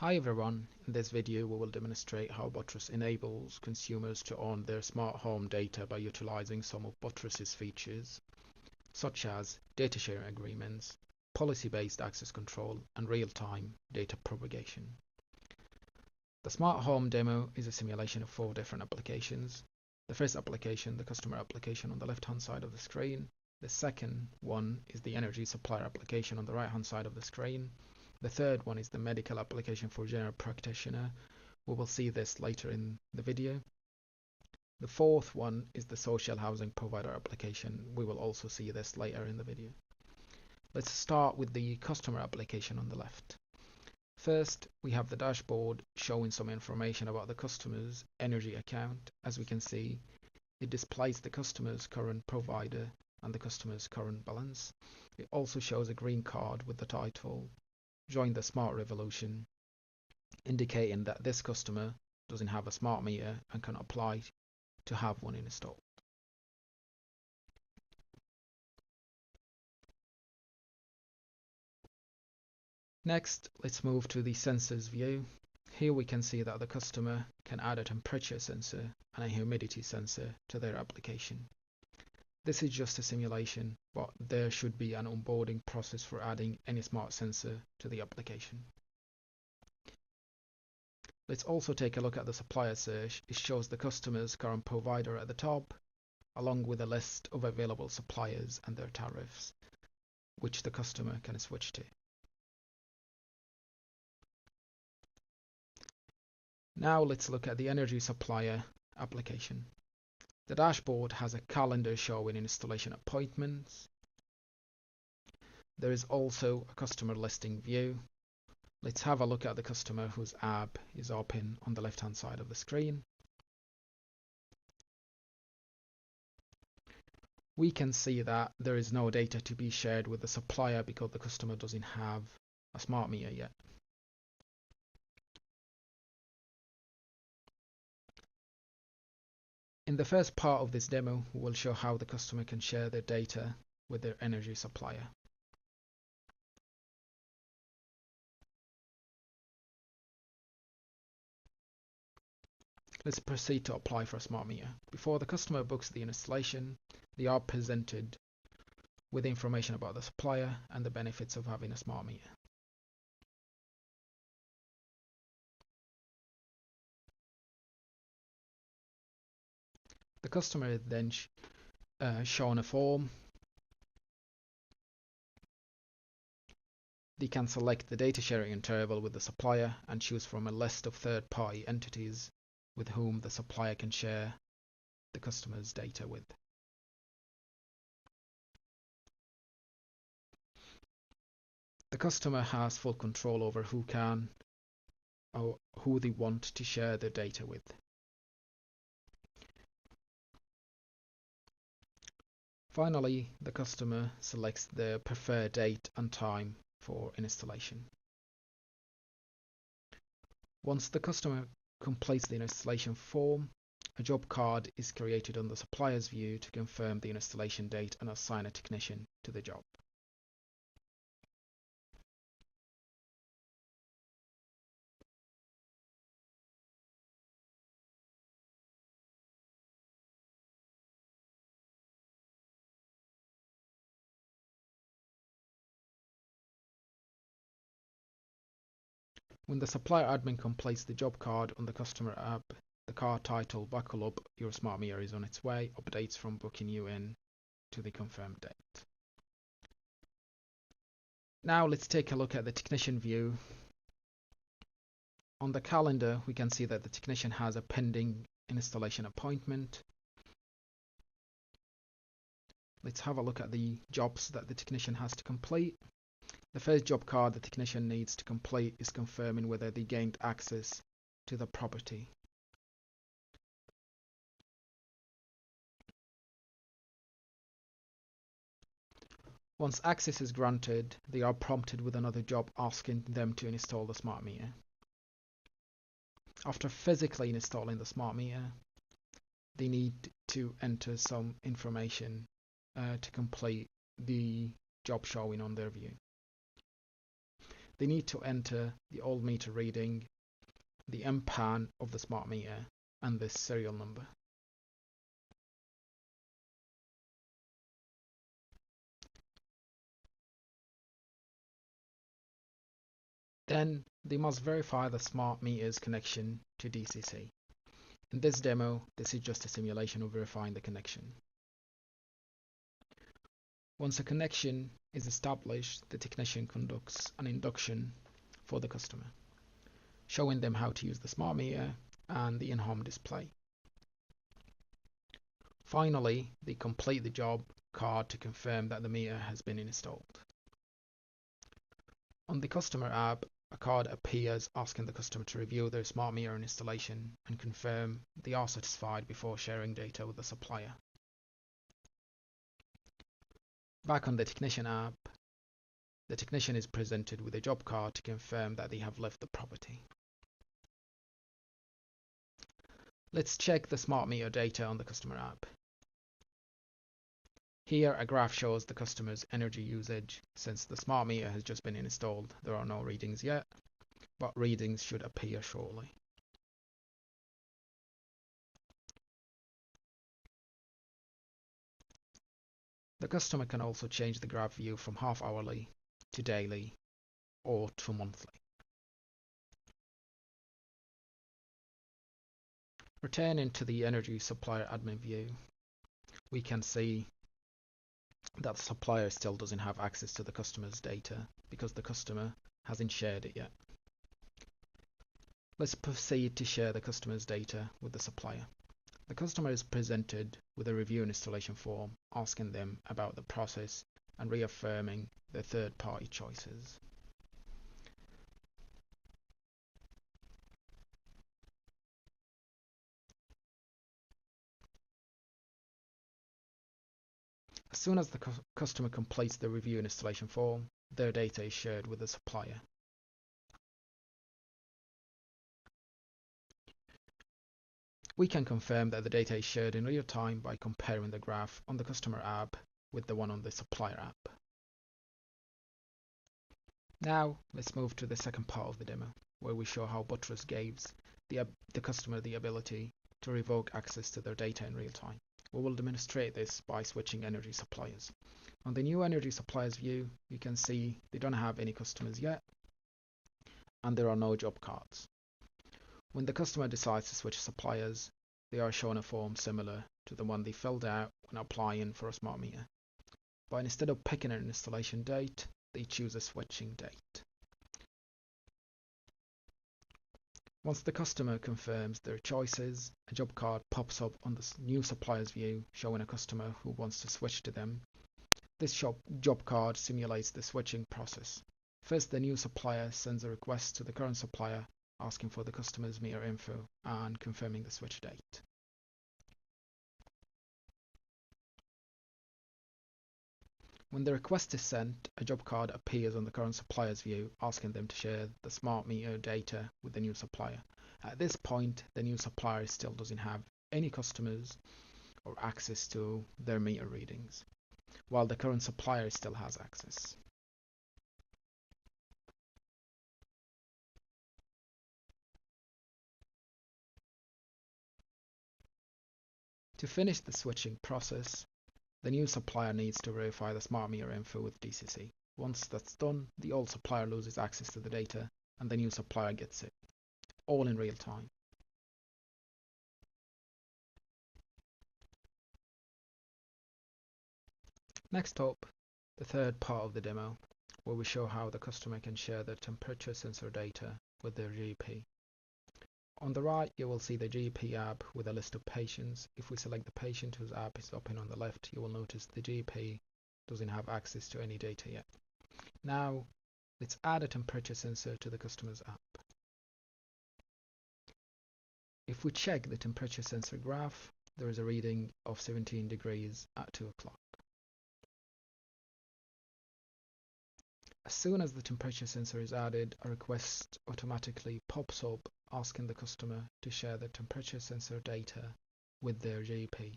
Hi everyone, in this video we will demonstrate how Buttress enables consumers to own their smart home data by utilizing some of Buttress's features, such as data sharing agreements, policy-based access control, and real-time data propagation. The smart home demo is a simulation of 4 different applications. The first application, the customer application on the left-hand side of the screen. The second one is the energy supplier application on the right-hand side of the screen. The third one is the medical application for general practitioner. We will see this later in the video. The fourth one is the social housing provider application. We will also see this later in the video. Let's start with the customer application on the left. First, we have the dashboard showing some information about the customer's energy account. As we can see, it displays the customer's current provider and the customer's current balance. It also shows a green card with the title Join the Smart Revolution, indicating that this customer doesn't have a smart meter and can apply to have one installed. Next, let's move to the sensors view. Here we can see that the customer can add a temperature sensor and a humidity sensor to their application. This is just a simulation, but there should be an onboarding process for adding any smart sensor to the application. Let's also take a look at the supplier search. It shows the customer's current provider at the top, along with a list of available suppliers and their tariffs, which the customer can switch to. Now let's look at the energy supplier application. The dashboard has a calendar showing installation appointments. There is also a customer listing view. Let's have a look at the customer whose app is open on the left-hand side of the screen. We can see that there is no data to be shared with the supplier because the customer doesn't have a smart meter yet. In the first part of this demo, we will show how the customer can share their data with their energy supplier. Let's proceed to apply for a smart meter. Before the customer books the installation, they are presented with information about the supplier and the benefits of having a smart meter. The customer is then shown a form. They can select the data sharing interval with the supplier and choose from a list of third-party entities with whom the supplier can share the customer's data with. The customer has full control over who can or who they want to share their data with. Finally, the customer selects their preferred date and time for installation. Once the customer completes the installation form, a job card is created on the supplier's view to confirm the installation date and assign a technician to the job. When the supplier admin completes the job card on the customer app, the card title "Buckle up, your smart meter is on its way" updates from booking you in to the confirmed date. Now let's take a look at the technician view. On the calendar, we can see that the technician has a pending installation appointment. Let's have a look at the jobs that the technician has to complete. The first job card the technician needs to complete is confirming whether they gained access to the property. Once access is granted, they are prompted with another job asking them to install the smart meter. After physically installing the smart meter, they need to enter some information to complete the job showing on their view. they need to enter the old meter reading, the MPAN of the smart meter, and this serial number. Then they must verify the smart meter's connection to DCC. In this demo, this is just a simulation of verifying the connection. Once a connection is established, the technician conducts an induction for the customer, showing them how to use the smart meter and the in-home display. Finally, they complete the job card to confirm that the meter has been installed. On the customer app, a card appears asking the customer to review their smart meter installation and confirm they are satisfied before sharing data with the supplier. Back on the technician app, the technician is presented with a job card to confirm that they have left the property. Let's check the smart meter data on the customer app. Here a graph shows the customer's energy usage. Since the smart meter has just been installed, there are no readings yet, but readings should appear shortly. The customer can also change the graph view from half-hourly to daily or to monthly. Returning to the energy supplier admin view, we can see that the supplier still doesn't have access to the customer's data because the customer hasn't shared it yet. Let's proceed to share the customer's data with the supplier. The customer is presented with a review and installation form asking them about the process and reaffirming their third-party choices. As soon as the customer completes the review and installation form, their data is shared with the supplier. We can confirm that the data is shared in real time by comparing the graph on the customer app with the one on the supplier app. Now let's move to the second part of the demo, where we show how Buttress gives the customer the ability to revoke access to their data in real time. We will demonstrate this by switching energy suppliers. On the new energy suppliers view, you can see they don't have any customers yet, and there are no job cards. When the customer decides to switch suppliers, they are shown a form similar to the one they filled out when applying for a smart meter. But instead of picking an installation date, they choose a switching date. Once the customer confirms their choices, a job card pops up on the new supplier's view showing a customer who wants to switch to them. This job card simulates the switching process. First, the new supplier sends a request to the current supplier asking for the customer's meter info and confirming the switch date. When the request is sent, a job card appears on the current supplier's view asking them to share the smart meter data with the new supplier. At this point, the new supplier still doesn't have any customers or access to their meter readings, while the current supplier still has access. To finish the switching process, the new supplier needs to verify the smart meter info with DCC. Once that's done, the old supplier loses access to the data and the new supplier gets it, all in real time. Next up, the third part of the demo, where we show how the customer can share their temperature sensor data with their GP. On the right, you will see the GP app with a list of patients. If we select the patient whose app is open on the left, you will notice the GP doesn't have access to any data yet. Now, let's add a temperature sensor to the customer's app. If we check the temperature sensor graph, there is a reading of 17 degrees at 2 o'clock. As soon as the temperature sensor is added, a request automatically pops up asking the customer to share the temperature sensor data with their GP.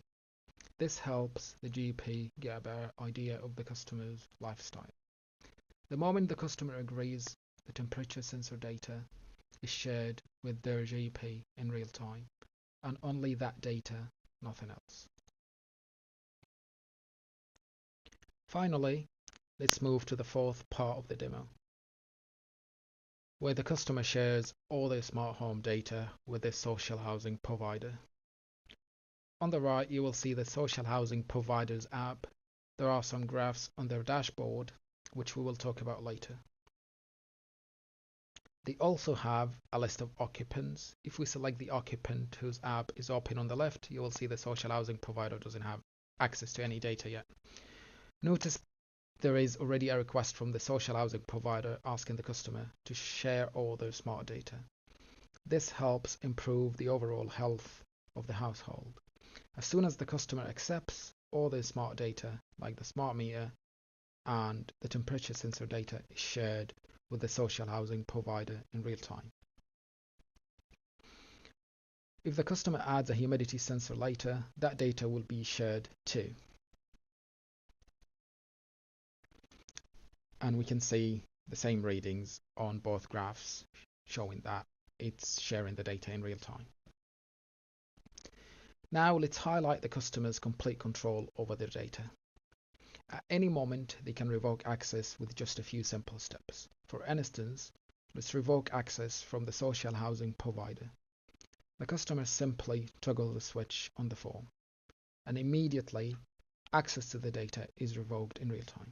This helps the GP get a better idea of the customer's lifestyle. The moment the customer agrees, the temperature sensor data is shared with their GP in real time, and only that data, nothing else. Finally, let's move to the fourth part of the demo, where the customer shares all their smart home data with their social housing provider. On the right, you will see the social housing provider's app. There are some graphs on their dashboard, which we will talk about later. They also have a list of occupants. If we select the occupant whose app is open on the left, you will see the social housing provider doesn't have access to any data yet. Notice there is already a request from the social housing provider asking the customer to share all their smart data. This helps improve the overall health of the household. As soon as the customer accepts, all their smart data, like the smart meter and the temperature sensor data, is shared with the social housing provider in real time. If the customer adds a humidity sensor later, that data will be shared too. And we can see the same readings on both graphs, showing that it's sharing the data in real time. Now let's highlight the customer's complete control over their data. At any moment, they can revoke access with just a few simple steps. For instance, let's revoke access from the social housing provider. The customer simply toggles the switch on the form, and immediately access to the data is revoked in real time.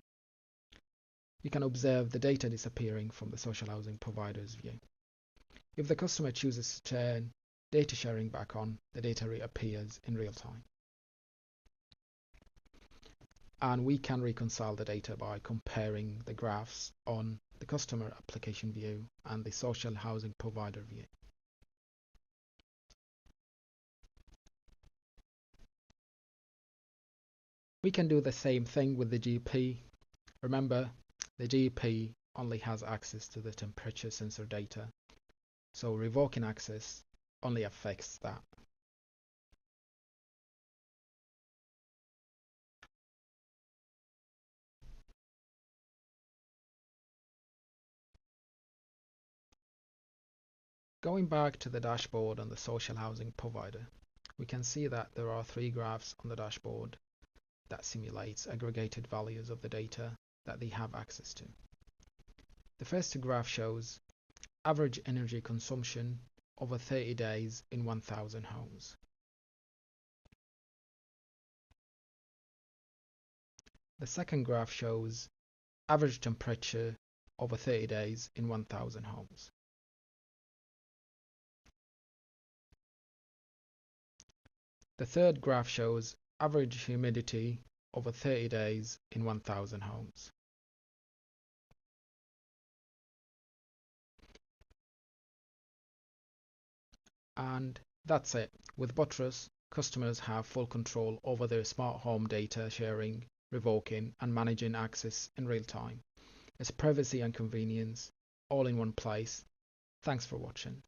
You can observe the data disappearing from the social housing provider's view. If the customer chooses to turn data sharing back on, the data reappears in real time. And we can reconcile the data by comparing the graphs on the customer application view and the social housing provider view. We can do the same thing with the GP. Remember, the GP only has access to the temperature sensor data, so revoking access only affects that. Going back to the dashboard on the social housing provider, we can see that there are three graphs on the dashboard that simulates aggregated values of the data that they have access to. The first graph shows average energy consumption over 30 days in 1,000 homes. The second graph shows average temperature over 30 days in 1,000 homes. The third graph shows average humidity over 30 days in 1,000 homes. And that's it. With Buttress, customers have full control over their smart home data sharing, revoking, and managing access in real time. It's privacy and convenience all in one place. Thanks for watching.